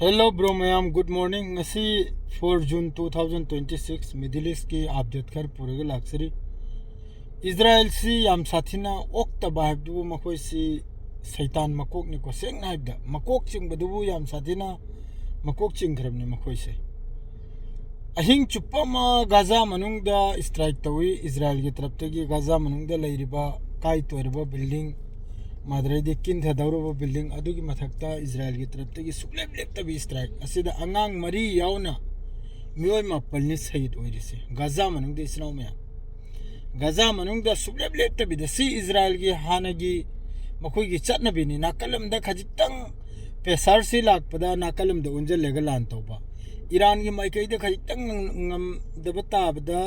Hello bro ma'am good morning ngasi 4 जून 2026 middle east की update खर पुरगे लाक्सरी Israel सी याम साथिना ओक्ता बाहदु मखोय सी सैतान मकोक नि को सेंग नाइदा मकोक चिंग बदुबु याम साथिना मकोक चिंग खरबनि मखोय से अहिंग चुप्पमा गाजा मनुंगदा स्ट्राइक तवी इजराइल की तरफ तगी गाजा मनुंगदा लैरिबा काई तोरबा बिल्डिंग माद्रेदी किन थदौरबा बिल्डिंग अदुगी मथक्ता इजराइल की तरफ तगी सुलेब लेप्तबी स्ट्राइक असिदा अंगांग मरी यावना मियोय मापलनि शहीद ओइरिसे गाजा मनुंगदा इसनाव में गाजा मनुंगदा सुलेब लेप्तबी दसी इजराइल की हानगी मखोय की चटनबीनी नाकलमदा खजितंग पेसर से लाकपदा नाकलमदा उंजल लेगा लान तौबा ईरान की माइकईदा खजितंग ngam daba tabada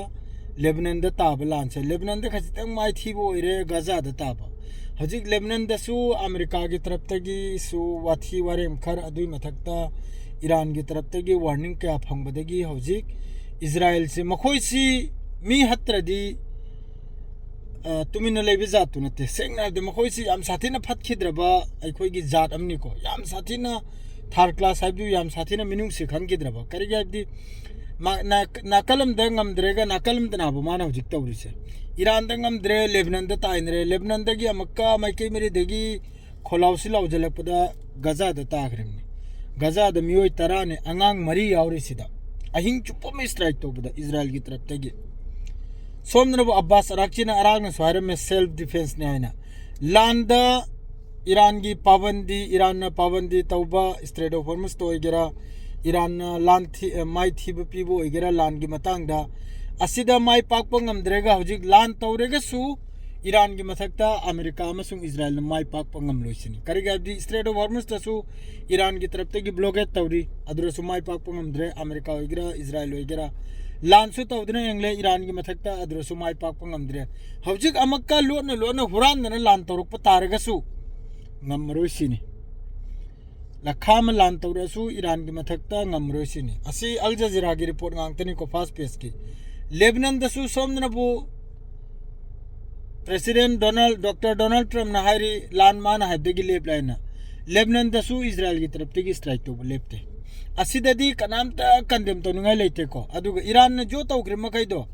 लेबनान दा ताबा लानसे लेबनान दा खजितंग माइ थीबो ओइरे गाजा दा ताबा हजिक लेबनान दसु अमेरिका की तरफ तगी सु वाथी वारेम खर अदुई मथक्ता ईरान की तरफ तगी वार्निंग क्या फंगबदगी हजिक इजराइल से मखोय सी मी हत्रदी तुमिन लेबे जातु नते सेंगना दे मखोय सी याम साथिना फतखिद्रबा अखोय की जात अमनी को याम साथिना थर्ड क्लास हाइबदु याम साथिना मिनुंग से खंगिद्रबा करिगे हाइबदी नाकलम द ngमद्रेगा नाकलम द नाबो माना हजिक तौरिसे ईरान द ngमद्रे लेबनान द ताइनरे लेबनान दगी अमक्का माइकई मेरे दगी खोलाउसी लाउजलपदा गजा द ताखरिमनि गजा द मियोय तरा ने अंगांग मरी यावरिसिदा अहिंग चुप्पो में स्ट्राइक तौबदा इजराइल की तरफ तगी सोमनब अब्बास अराक्चिना अरागन स्वारे में सेल्फ डिफेंस ने आइना लांदा ईरान की पाबंदी तौबा स्ट्रेट ऑफ हॉर्मुज तो गेरा ईरान लान थी माइ थीब पीबो ओइगेरा लान की मतंगदा असिदा माइ पाकपा ngमद्रेगा हजिक लान तौरेगसु ईरान की मथक्ता अमेरिका अमसुंग इजराइल माइ पाकपा ngमलोइसिनी करिगाबदी स्ट्रेट ऑफ हॉर्मुज तसु ईरान की तरफ तगी ब्लॉकेट तौरी अदुरसु माइ पाकपा ngमद्रे अमेरिका ओइगेरा इजराइल ओइगेरा लानसु तौदने यंगले ईरान की मथक्ता अदुरसु माइ पाकपा ngमद्रे हजिक अमक्का लोन हुरानदना लान तौरकपा तारगसु ngमरोइसिनी लखाम लान तौरसु ईरान की मथक्ता ngमरोइसिनी असी अल जजीरा की रिपोर्ट गांगतनी को फास्ट पेज की लेबनान दसु सोमनबु प्रेसिडेंट डॉक्टर डोनाल्ड ट्रम्प ना हारी लान मान हाइबदगी लेबलाइना लेबनान दसु इजराइल की तरफ तगी स्ट्राइक तो लेपते असिददी कनामता कंडेम तो नुंगाई लेते को अदुगा ईरान ने जो तौग्रे मखैदो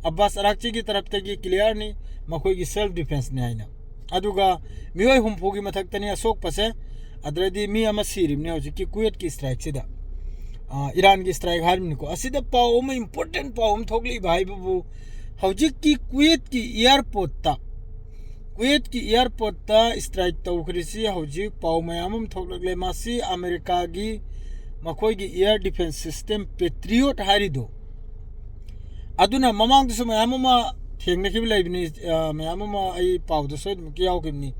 अब्बास अराक्ची की तरफ तगी क्लियर नि मखोय की सेल्फ डिफेंस ने आइना अदुगा मियोय हुमफोगी मथक्तनी असोक पसे अद्रदी मी अमा सीरिमने हजिक की कुवेत की स्ट्राइक सिदा ईरान की स्ट्राइक हारमनि को असिदा पाव में इंपोर्टेंट पाव में थोगली भाई बबू हजिक की कुवेत की एयरपोर्ट ता स्ट्राइक तौखरिसी हजिक पाव मयाम थोगलगले मासी अमेरिका की मखोय की एयर डिफेंस सिस्टम पेट्रियोट हारिदो अदुना ममांग दसु मयाममा थेंगनखिब लाइबनि मयाममा आई पाव दसो की यावकिमनि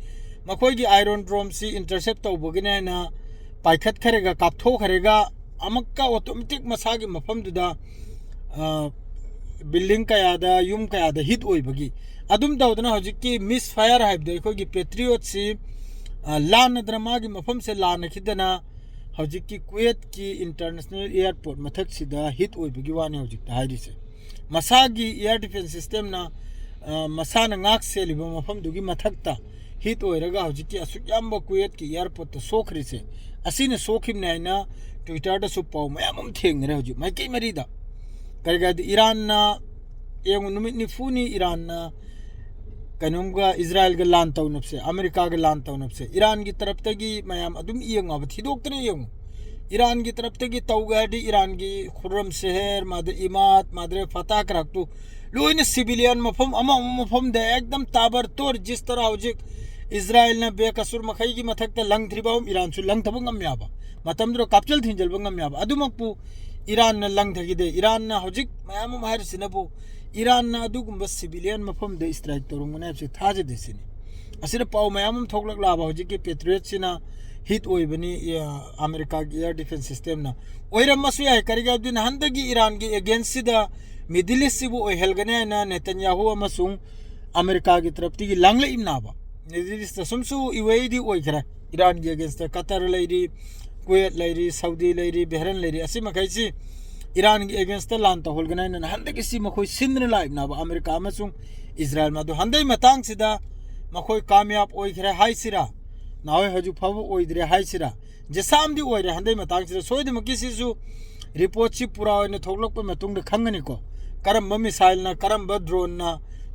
मखोय की आयरन ड्रोम सी इंटरसेप्ट तौबगने ना पाइखत खरेगा कापथो खरेगा अमक्का ऑटोमेटिक मसागी मफमदुदा बिल्डिंग कयादा युम कयादा हिट ओइबगी अदुम तौदना हजिक की मिस फायर हाइबदो अखोय की पेट्रियोट सी लान द्रमागी मफम से लान खिदना हजिक की कुवेत की इंटरनेशनल एयरपोर्ट मथक सिदा हिट ओइबगी वाने हजिक हाइरिसे मसागी एयर डिफेंस सिस्टम ना मसाना ngak सेलिबा मफमदुगी मथकता हिट ओइरगा हजिक की असुक याम्बा कुवेत की एयरपोर्ट तो सोखरिसे असिने सोखिमने आइना ट्विटर दा सुपाव मयाम थेंगरे हजिक माइकई मरीदा करिगाद ईरान ना एंग नुमित निफुनी ईरान ना कनोमगा इजराइल गा लान तौनबसे अमेरिका गा लान तौनबसे ईरान की तरफ तगी मयाम अदुम इयंगाब थिदोक्तने यंग ईरान की तरफ तगी तौगादी ईरान की खुर्रम शहर मादे इमात मादरे फता करक्तु लोइन सिविलियन मफम अमा मफम दे एकदम ताबड़तोड़ जिस तरह हजिक इजराइल ना बेकसुर मखई की मथक्ता लंग थ्रिबाम ईरान सु लंग थबंग म्याबा मतमद्रो कापचल थिंजल बंगम म्याबा अदुमकपु ईरान ना लंग थगिदे ईरान ना हजिक मयाम माहिर सिनबु ईरान ना अदुगुंबा सिविलियन मफम दे स्ट्राइक तोरुंगने से थाजे देसिनी असिरा पाव मयाम थोगलक लाबा हजिक के पेट्रियट सिना हिट ओइबनी अमेरिका की एयर डिफेंस सिस्टम ना ओइरम मसु याय करिगा दिन हंदगी ईरान की अगेंस्ट सिदा मिडिल ईस्ट सिबु ओइहेलगने ना नेतन्याहु अमसुंग अमेरिका की तरफ ती लंगले इमनाबा मिडिल ईस्ट सुमसु इवेदी ओइखरा ईरान की अगेंस्ट कतर लेरी कुवेत लेरी सऊदी लेरी बहरीन लेरी असि मखैसी ईरान की अगेंस्ट लान तो होलगने ना हंदगी सि मखोय सिंद्र लाइबनाबा अमेरिका अमसुंग इजराइल मादो हंदै मतंग सिदा मखोय कामयाब ओइखरा हाइसिरा नावे हजु फाबु ओइद्रे हाइसिरा जेसामदि ओइरे हंदे मतांगसिरा सोइदमकिसिसु रिपोर्ट सी पूरा ओइने थोकलकप मतुंग खंगनिको करम मिसाइल ना करम ड्रोन ना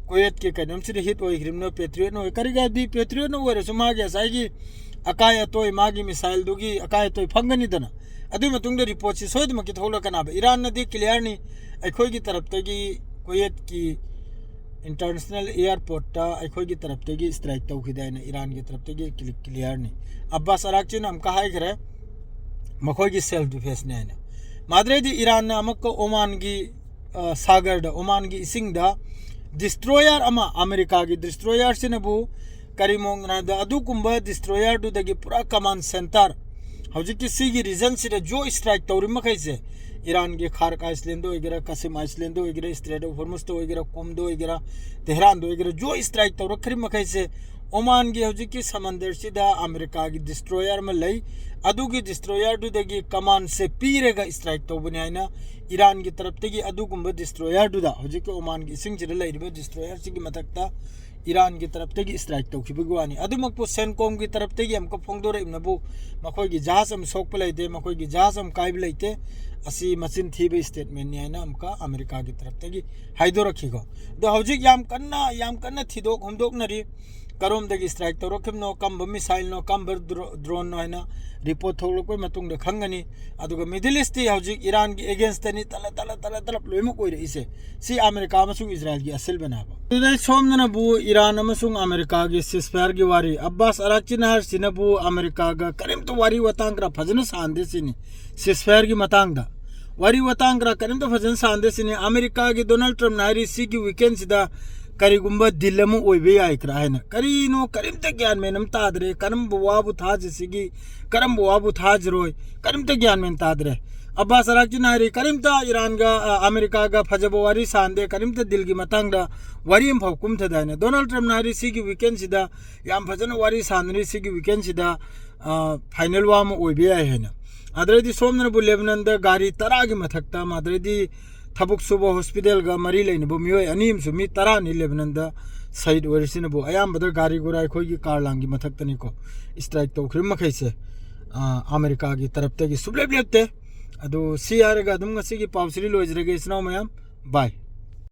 कुवैत के कदम से हिट ओइग्रिमनो पेट्रियट नो करिगा दी पेट्रियट नो ओइरे सुमागे साइगी अकाय तोय मागी मिसाइल दुगी अकाय तोय फंगनी दना अदु मतुंग रिपोर्ट सी सोइदमकि थोकलकना ईरान नदी क्लियर नि अखोगी तरफ तगी कुवैत की इंटरनेशनल एयरपोर्ट अखोगी तरफ तगी स्ट्राइक तौखिदायना ईरान की तरफ तगी क्लियर नि अब्बास अराक्चिन हमका हाइग्रे मखोगी सेल्फ डिफेंस ने आइना माद्रेदी ईरान ना अमक ओमान की सागर ओमान की इसिंग डिस्ट्रॉयर अमा अमेरिका की डिस्ट्रॉयर सिनबु करीमोंग ना अदुकुंबा डिस्ट्रॉयर दुदगी पूरा कमांड सेंटर हौजिकी सिगी रीजन सिरे जो स्ट्राइक तौरी मखैसे ईरान के खारक आइसलैंड वगैरह कासिम आइसलैंड वगैरह स्ट्रेट ऑफ हॉर्मुज वगैरह कोमदो वगैरह तेहरान वगैरह जो स्ट्राइक तौर खरी मखैसे ओमान की हौजिकी समंदर सिदा अमेरिका की डिस्ट्रॉयर में लई अदुगी डिस्ट्रॉयर दुदगी कमान से पीरेगा स्ट्राइक तौबने आइना ईरान की तरफ तगी अदुगुंबा डिस्ट्रॉयर दुदा हौजिकी ओमान की इसिंग सिदा लैरिबा डिस्ट्रॉयर सिगी मथक्ता ईरान की तरफ तगी स्ट्राइक तौखिबगवानी अदुमकपु सेनकोम की तरफ तगी हमको फोंगदोरेबनबु मखोगी जहाज हम सोकप लैते मखोगी जहाज हम काइब लैते असी मचिन थीबे स्टेटमेंट नियाना हमका अमेरिका की तरफ तगी हाइदो रखिगो दो हौजिक याम कन्ना थिदोक हमदोक नरी करोम दगी स्ट्राइक तौरखिमनो कम मिसाइल नो कम ड्रोन नो हैना रिपोर्ट थोलको मतुंग खंगनी अदुगा मिडिल ईस्ट हौजिक ईरान की अगेंस्ट तनी तल लोइमक ओइरे इसे सी अमेरिका अमसुंग इजराइल की असिल बनाबो तुदे सोमनबु ईरान अमसुंग अमेरिका की सिसफायर की वारी अब्बास अराक्चिन हर सिनबु अमेरिका गा करीम तो वारी वतांगरा फजन सांदे सिनी सिसफायर की मतांगदा वारी वतांगरा करीम तो फजन सांदे सिनी अमेरिका की डोनाल्ड ट्रम्प नारी सी की वीकेंड सिदा करीगुंबा दिल्लमु ओइबे आइक्रा हैना करीनो करीमत ज्ञान में नम तादरे करम बुवाबु थाज सिगी करम बुवाबु थाज रोय करीमत ज्ञान में तादरे अब्बास अराक्चिन हारी करीमत ईरान गा अमेरिका गा फजब वारी सांदे करीमत दिल की मतंगदा वारी हम फकुम थदायना डोनाल्ड ट्रम्प नारी सिगी वीकेंड सिदा याम फजन वारी सांदरी सिगी वीकेंड सिदा फाइनल वाम ओइबे आइ हैना अदरेदी सोमनबु लेबनान दा गाड़ी तरा की मथक्ता मादरेदी थबुक सुब हॉस्पिटल गा मरी लेनबु मियोय अनीम सुमी तरा नि लेबनान दा साइड ओरिसिनबु अयाम बदर गाड़ी गोरा खोगी कार लांगी मथक्तनी को स्ट्राइक तो खरिम मखैसे अमेरिका की तरफ तगी सुबलेबलेते अदो सीआर गा दुम ngasi की पावसरी लोजरेगे इसना मयाम बाय।